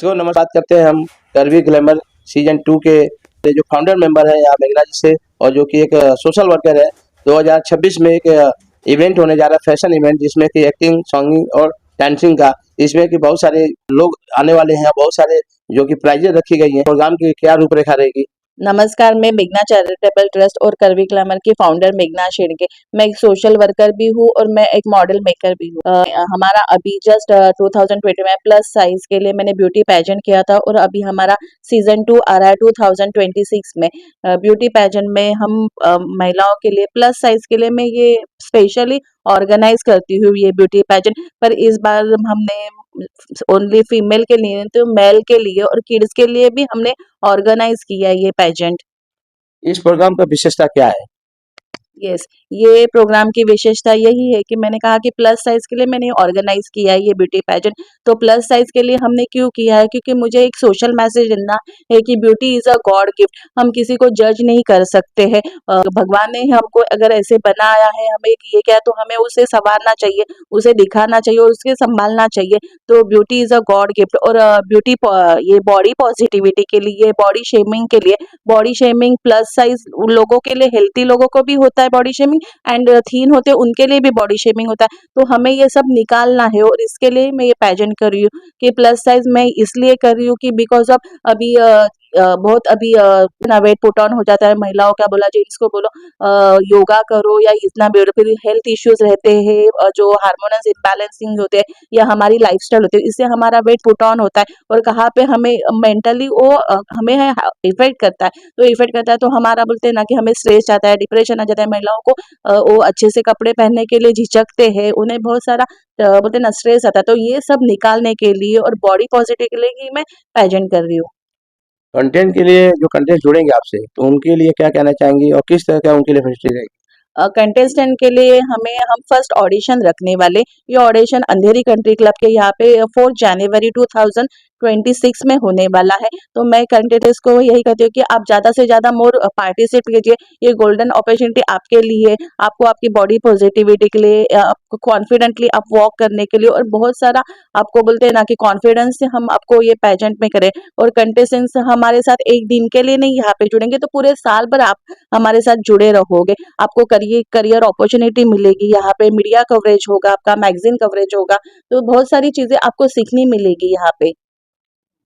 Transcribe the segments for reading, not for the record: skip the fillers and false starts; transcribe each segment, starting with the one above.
दर्शकों नमस्कार, बात करते हैं हम करवी ग्लैमर सीजन 2 के जो फाउंडर मेंबर है यहाँ मेघना जी से, और जो कि एक सोशल वर्कर है। 2026 में एक इवेंट होने जा रहा है, फैशन इवेंट, जिसमें कि एक्टिंग, सॉन्गिंग और डांसिंग का, इसमें कि बहुत सारे लोग आने वाले हैं, बहुत सारे जो कि प्राइजें रखी गई हैं। प्रोग्राम की क्या रूपरेखा रहेगी? नमस्कार, मैं मेघना चैरिटेबल ट्रस्ट और करवी ग्लैमर की फाउंडर मेघना शेडगे। मैं एक सोशल वर्कर भी हूँ और मैं एक मॉडल मेकर भी हूँ। हमारा अभी जस्ट 2020 में प्लस साइज के लिए मैंने ब्यूटी पेजेंट किया था, और अभी हमारा सीजन 2 आ रहा है 2026 में। ब्यूटी पेजेंट में हम महिलाओं के लिए प्लस साइज के लिए मैं ये स्पेशली ऑर्गेनाइज करती हूँ ये ब्यूटी पेजेंट। पर इस बार हमने ओनली फीमेल के लिए तो मेल के लिए और किड्स के लिए भी हमने ऑर्गेनाइज किया है ये पेजेंट। इस प्रोग्राम का विशेषता क्या है? यस, ये प्रोग्राम की विशेषता यही है कि मैंने कहा कि प्लस साइज के लिए मैंने ऑर्गेनाइज किया है ये ब्यूटी पेजेंट। तो प्लस साइज के लिए हमने क्यों किया है? क्योंकि मुझे एक सोशल मैसेज देना है कि beauty is a God gift. हम किसी को जज नहीं कर सकते हैं। भगवान ने हमको अगर ऐसे बनाया है, हमें ये क्या, तो हमें उसे संवारना चाहिए, उसे दिखाना चाहिए और उसके संभालना चाहिए। तो beauty is a God gift. और ब्यूटी ये बॉडी पॉजिटिविटी के लिए, बॉडी शेमिंग के लिए, बॉडी शेमिंग प्लस साइज लोगों के लिए, हेल्थी लोगों को भी होता है बॉडी शेमिंग, एंड थीन होते हैं उनके लिए भी बॉडी शेमिंग होता है। तो हमें ये सब निकालना है, और इसके लिए मैं ये पेजेंट कर रही हूँ कि प्लस साइज मैं इसलिए कर रही हूँ कि बिकॉज ऑफ अभी बहुत अभी ना वेट पुट ऑन हो जाता है, महिलाओं का बोला, जेंट्स को बोलो योगा करो, या इतना फिर हेल्थ इश्यूज रहते हैं, जो हार्मोनल इम्बैलेंसिंग होते हैं या हमारी लाइफस्टाइल होती है, इससे हमारा वेट पुट ऑन होता है, और कहाँ पे हमें मेंटली वो हमें इफेक्ट करता है। तो इफेक्ट करता है तो हमारा बोलते हैं ना कि हमें स्ट्रेस आता है, डिप्रेशन आ जाता है। महिलाओं को वो अच्छे से कपड़े पहनने के लिए झिझकते हैं, उन्हें बहुत सारा बोलते हैं ना स्ट्रेस आता है। तो ये सब निकालने के लिए और बॉडी पॉजिटिव के लिए ही मैं पेजेंट कर रही हूँ। कंटेंट के लिए जो कंटेंट जुड़ेंगे आपसे, तो उनके लिए क्या कहना चाहेंगी और किस तरह का उनके लिए फैसिलिटी रहेगी? कंटेस्टेंट के लिए हम फर्स्ट ऑडिशन रखने वाले। ये ऑडिशन अंधेरी कंट्री क्लब के यहाँ पे 4 जनवरी 2026 में होने वाला है। तो मैं कैंडिडेट्स को यही कहती हूँ कि आप ज़्यादा से ज़्यादा मोर पार्टिसिपेट कीजिए। ये गोल्डन अपॉर्चुनिटी आपके लिए, आपको आपकी बॉडी पॉजिटिविटी के लिए, आपको कॉन्फिडेंटली आप वॉक करने के लिए, और बहुत सारा आपको बोलते हैं ना कि कॉन्फिडेंस से हम आपको ये पेजेंट में करें। और कंटेस्टेंट्स हमारे साथ एक दिन के लिए नहीं यहाँ पे जुड़ेंगे, तो पूरे साल भर आप हमारे साथ जुड़े रहोगे। आपको करियर अपॉर्चुनिटी मिलेगी, यहाँ पे मीडिया कवरेज होगा, आपका मैगजीन कवरेज होगा। तो बहुत सारी चीजें आपको सीखनी मिलेगी यहाँ पे।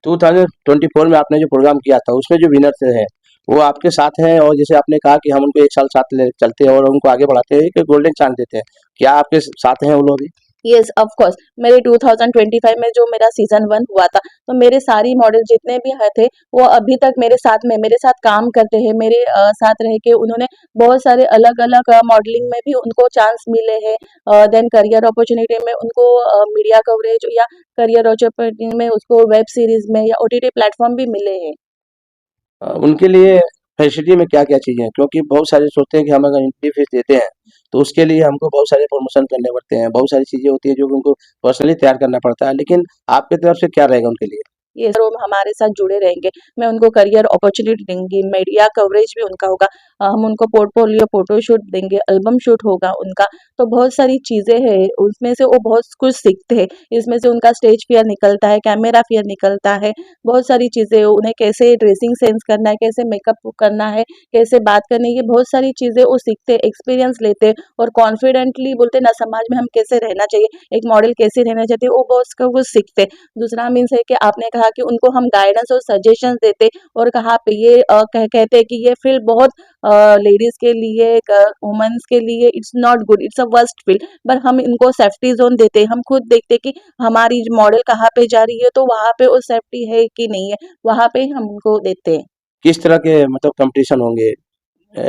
2024 में आपने जो प्रोग्राम किया था, उसमें जो विनर थे हैं, वो आपके साथ हैं, और जैसे आपने कहा कि हम उनको 1 साल साथ ले चलते हैं और उनको आगे बढ़ाते हैं, एक गोल्डन चांस देते हैं। क्या आपके साथ हैं वो लोग भी? Yes, of course. मेरे 2025 में जो मेरा सीजन 1 हुआ था, तो मेरे सारी मॉडल जितने भी थे वो अभी तक मेरे साथ काम करते हैं। मेरे साथ रह के उन्होंने बहुत सारे अलग अलग मॉडलिंग में भी उनको चांस मिले हैं। देन करियर अपॉर्चुनिटी में उनको मीडिया कवरेज या करियर अपॉर्चुनिटी में उसको वेब सीरीज में या ओटीटी प्लेटफॉर्म भी मिले हैं। उनके लिए फैसिलिटी में क्या-क्या चीज़ें हैं? क्योंकि बहुत सारे सोचते हैं कि हम अगर एंट्री फीस देते हैं, तो उसके लिए हमको बहुत सारे प्रमोशन करने पड़ते हैं, बहुत सारी चीज़ें होती हैं जो कि उनको पर्सनली तैयार करना पड़ता है। लेकिन आपकी तरफ से क्या रहेगा उनके लिए? ये सर वो हमारे साथ जुड़े रहेंगे। मैं उनको करियर अपॉर्चुनिटी दूंगी, मीडिया कवरेज भी उनका होगा। हम उनको पोर्टफोलियो फोटो शूट देंगे, एल्बम शूट होगा उनका। तो बहुत सारी चीज़ें हैं, उसमें से वो बहुत कुछ सीखते हैं। इसमें से उनका स्टेज फियर निकलता है, कैमरा फियर निकलता है, बहुत सारी चीज़ें, उन्हें कैसे ड्रेसिंग सेंस करना है, कैसे मेकअप करना है, कैसे बात करनी है, ये बहुत सारी चीज़ें वो सीखते हैं, एक्सपीरियंस लेते हैं, और कॉन्फिडेंटली बोलते हैं ना समाज में हम कैसे रहना चाहिए, एक मॉडल कैसे रहना चाहते हैं, वो बहुत कुछ सीखते हैं। दूसरा मीन्स है कि आपने कहा कि उनको हम गाइडेंस और सजेशंस देते, और कहा पे ये कहते हैं कि ये फील्ड बहुत लेडीज के लिए, वुमेन्स के लिए it's not good, it's a worst field. पर हम इनको सेफ्टी जोन देते हैं। हम खुद देखते कि हमारी मॉडल कहाँ पे जा रही है, तो वहाँ पे वो सेफ्टी है कि नहीं है, वहाँ पे हम उनको देते हैं। किस तरह के मतलब कॉम्पिटिशन होंगे?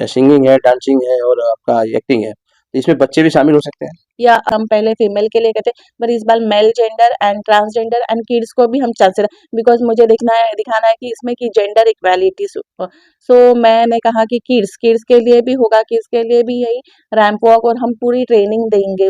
सिंगिंग है, डांसिंग है और आपका एक्टिंग है। तो इसमें बच्चे भी शामिल हो सकते हैं? या हम पहले फीमेल के लिए कहते, पर इस बार male gender and transgender and kids को भी हम चांस रहे, बिकॉज मुझे दिखाना है कि इसमें की जेंडर इक्वालिटी। सो मैंने कहा कि किड्स किड्स के लिए भी होगा, किड्स के लिए भी यही रैंप वॉक, और हम पूरी ट्रेनिंग देंगे।